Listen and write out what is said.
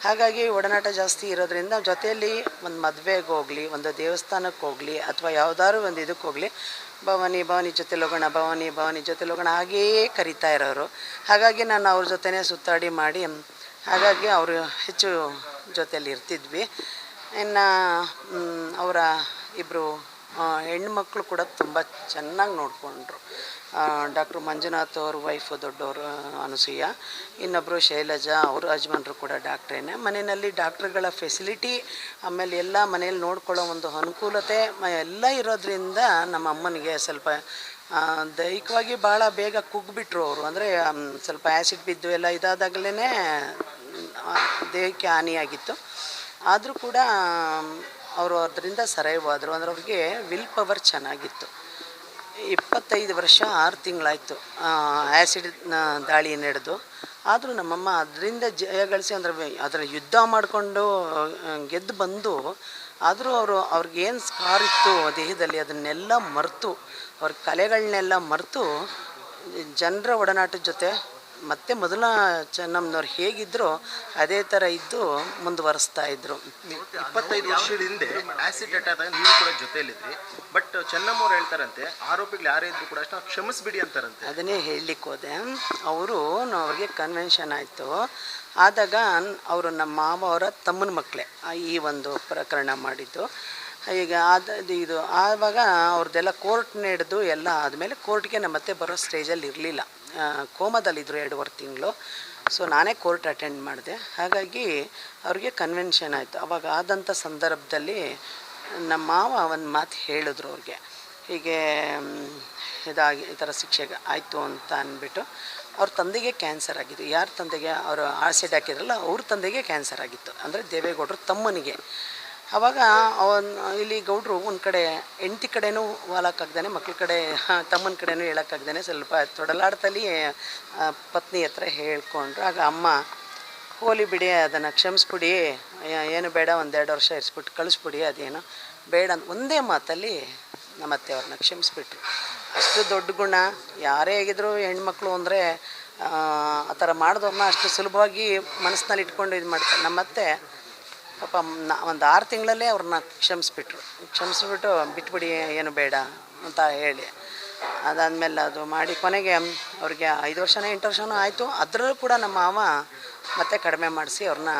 ಹಾಗಾಗಿ ಒಡನಾಟ ಜಾಸ್ತಿ ಇರೋದ್ರಿಂದ ಜೊತೆಯಲ್ಲಿ ಒಂದು ಮದುವೆಗೆ ಹೋಗಲಿ, ಒಂದು ದೇವಸ್ಥಾನಕ್ಕೆ ಹೋಗಲಿ, ಅಥವಾ ಯಾವುದಾದ್ರು ಒಂದು ಇದಕ್ಕೆ ಹೋಗಲಿ, ಭವಾನಿ ಜೊತೆಲಿ ಹೋಗೋಣ, ಭವಾನಿ ಜೊತೆಲಿ ಹೋಗೋಣ ಹಾಗೆಯೇ ಕರಿತಾ ಇರೋರು. ಹಾಗಾಗಿ ನಾನು ಅವ್ರ ಜೊತೆನೇ ಸುತ್ತಾಡಿ ಮಾಡಿ, ಹಾಗಾಗಿ ಅವರು ಹೆಚ್ಚು ಜೊತೆಯಲ್ಲಿ ಇರ್ತಿದ್ವಿ. ಇನ್ನು ಅವರ ಇಬ್ಬರು ಹೆಣ್ಮಕ್ಳು ಕೂಡ ತುಂಬ ಚೆನ್ನಾಗಿ ನೋಡಿಕೊಂಡ್ರು. ಡಾಕ್ಟ್ರು ಮಂಜುನಾಥ್ ಅವ್ರ ವೈಫು ದೊಡ್ಡವರು ಅನಸೂಯ, ಇನ್ನೊಬ್ಬರು ಶೈಲಜಾ, ಅವ್ರ ಯಜಮಾನ್ರು ಕೂಡ ಡಾಕ್ಟ್ರೇನೆ. ಮನೆಯಲ್ಲಿ ಡಾಕ್ಟ್ರುಗಳ ಫೆಸಿಲಿಟಿ, ಆಮೇಲೆ ಎಲ್ಲ ಮನೇಲಿ ನೋಡ್ಕೊಳ್ಳೋ ಒಂದು ಅನುಕೂಲತೆ ಎಲ್ಲ ಇರೋದ್ರಿಂದ ನಮ್ಮ ಅಮ್ಮನಿಗೆ ಸ್ವಲ್ಪ ದೈಹಿಕವಾಗಿ ಭಾಳ ಬೇಗ ಕುಗ್ಗಿಬಿಟ್ರು ಅವರು. ಅಂದರೆ ಸ್ವಲ್ಪ ಆ್ಯಸಿಡ್ ಬಿದ್ದು ಎಲ್ಲ ಇದಾದಾಗಲೇ ದೇಹಕ್ಕೆ ಹಾನಿಯಾಗಿತ್ತು. ಆದರೂ ಕೂಡ ಅವರು ಅದರಿಂದ ಸರೈವಾದರು. ಅಂದರೆ ಅವ್ರಿಗೆ ವಿಲ್ ಪವರ್ ಚೆನ್ನಾಗಿತ್ತು. 25 ವರ್ಷ 6 ತಿಂಗಳಾಯಿತು ಆ್ಯಸಿಡ್ ದಾಳಿ ನಡೆದು. ಆದರೂ ನಮ್ಮಮ್ಮ ಅದರಿಂದ ಜಯ ಗಳಿಸಿ ಅದರ ಯುದ್ಧ ಮಾಡಿಕೊಂಡು ಗೆದ್ದು ಬಂದು, ಆದರೂ ಅವ್ರಿಗೇನು ಸ್ಕಾರ್ ಇತ್ತು ದೇಹದಲ್ಲಿ ಅದನ್ನೆಲ್ಲ ಮರೆತು, ಅವ್ರ ಕಲೆಗಳನ್ನೆಲ್ಲ ಮರೆತು ಜನರ ಒಡನಾಟದ ಜೊತೆ ಮತ್ತೆ ಮೊದಲ ಚೆನ್ನಮ್ಮನವ್ರು ಹೇಗಿದ್ದರು ಅದೇ ಥರ ಇದ್ದು ಮುಂದುವರಿಸ್ತಾ ಇದ್ದರು. 25 ವರ್ಷದ ಹಿಂದೆ ಆ್ಯಸಿಡ್ ಅಟ್ಯಾಕ್ ನೀವು ಕೂಡ ಜೊತೆಯಲ್ಲಿದ್ರಿ. ಬಟ್ ಚೆನ್ನಮ್ಮವ್ರು ಹೇಳ್ತಾರಂತೆ ಆರೋಪಿಗಳು ಯಾರೇ ಇದ್ರು ಕೂಡ ಅಷ್ಟು ಕ್ಷಮಿಸ್ಬಿಡಿ ಅಂತಾರಂತೆ. ಅದನ್ನೇ ಹೇಳಲಿಕ್ಕೆ ಹೋದೆ. ಅವ್ರಿಗೆ ಕನ್ವೆನ್ಷನ್ ಆಯಿತು. ಆದಾಗ ಅವರು ನಮ್ಮ ಮಾವ ಅವರ ತಮ್ಮನ ಮಕ್ಕಳೇ ಈ ಒಂದು ಪ್ರಕರಣ ಮಾಡಿದ್ದು. ಈಗ ಇದು ಆವಾಗ ಅವ್ರದ್ದೆಲ್ಲ ಕೋರ್ಟ್ ನಡೆದು ಎಲ್ಲ ಆದಮೇಲೆ ಕೋರ್ಟ್ಗೆ ನಮ್ಮ ಮತ್ತೆ ಬರೋ ಸ್ಟೇಜಲ್ಲಿ ಇರಲಿಲ್ಲ, ಕೋಮದಲ್ಲಿದ್ದರು 2.5 ತಿಂಗಳು. ಸೊ ನಾನೇ ಕೋರ್ಟ್ ಅಟೆಂಡ್ ಮಾಡಿದೆ. ಹಾಗಾಗಿ ಅವ್ರಿಗೆ ಕನ್ವೆನ್ಷನ್ ಆಯಿತು. ಅವಾಗ ಆದಂಥ ಸಂದರ್ಭದಲ್ಲಿ ನಮ್ಮ ಮಾವ ಒಂದು ಮಾತು ಹೇಳಿದ್ರು ಅವ್ರಿಗೆ, ಹೀಗೆ ಈ ಥರ ಶಿಕ್ಷೆಗೆ ಆಯಿತು ಅಂತ ಅಂದ್ಬಿಟ್ಟು. ಅವ್ರ ತಂದೆಗೆ ಕ್ಯಾನ್ಸರ್ ಆಗಿತ್ತು. ಯಾರ ತಂದೆಗೆ ಅವರು ಆಸಿಡ್ ಹಾಕಿದ್ರಲ್ಲ ಅವ್ರ ತಂದೆಗೆ ಕ್ಯಾನ್ಸರ್ ಆಗಿತ್ತು, ಅಂದರೆ ದೇವೇಗೌಡರು ತಮ್ಮನಿಗೆ. ಆವಾಗ ಇಲ್ಲಿ ಗೌಡರು ಒಂದು ಕಡೆ ಹೆಂಡತಿ ಕಡೆನೂ ವಾಲಕ್ಕಾಗ್ದೇ, ಮಕ್ಳ ಕಡೆ ತಮ್ಮನ ಕಡೆನೂ ಹೇಳೋಕ್ಕಾಗ್ದೇ ಸ್ವಲ್ಪ ತೊಡಲಾಡ್ತಲ್ಲಿ ಪತ್ನಿ ಹತ್ರ ಹೇಳ್ಕೊಂಡ್ರು. ಆಗ ಅಮ್ಮ, ಹೋಲಿ ಬಿಡಿ, ಅದನ್ನು ಕ್ಷಮಿಸ್ಬಿಡಿ, ಏನು ಬೇಡ, 1-2 ವರ್ಷ ಇರಿಸ್ಬಿಟ್ಟು ಕಳಿಸ್ಬಿಡಿ, ಅದೇನು ಬೇಡ ಅಂತ ಒಂದೇ ಮಾತಲ್ಲಿ ನಮ್ಮತ್ತೆ ಅವ್ರನ್ನ ಕ್ಷಮಿಸ್ಬಿಟ್ರು. ಅಷ್ಟು ದೊಡ್ಡ ಗುಣ. ಯಾರೇ ಆಗಿದ್ರು ಹೆಣ್ಮಕ್ಳು ಅಂದರೆ ಆ ಥರ ಮಾಡಿದವ್ರನ್ನ ಅಷ್ಟು ಸುಲಭವಾಗಿ ಮನಸ್ಸಿನಲ್ಲಿ ಇಟ್ಕೊಂಡು ಇದು ಮಾಡ್ತಾರೆ. ನಮ್ಮತ್ತೆ ಪಾಪ 1-6 ತಿಂಗಳಲ್ಲೇ ಅವ್ರನ್ನ ಕ್ಷಮಿಸ್ಬಿಟ್ಟು ಬಿಟ್ಬಿಡಿ, ಏನು ಬೇಡ ಅಂತ ಹೇಳಿ, ಅದಾದಮೇಲೆ ಅದು ಮಾಡಿ ಕೊನೆಗೆ ಅವ್ರಿಗೆ 5 ವರ್ಷನೋ 8 ವರ್ಷನೋ ಆಯಿತು. ಅದರಲ್ಲೂ ಕೂಡ ನಮ್ಮ ಮಾವ ಮತ್ತೆ ಕಡಿಮೆ ಮಾಡಿಸಿ ಅವ್ರನ್ನ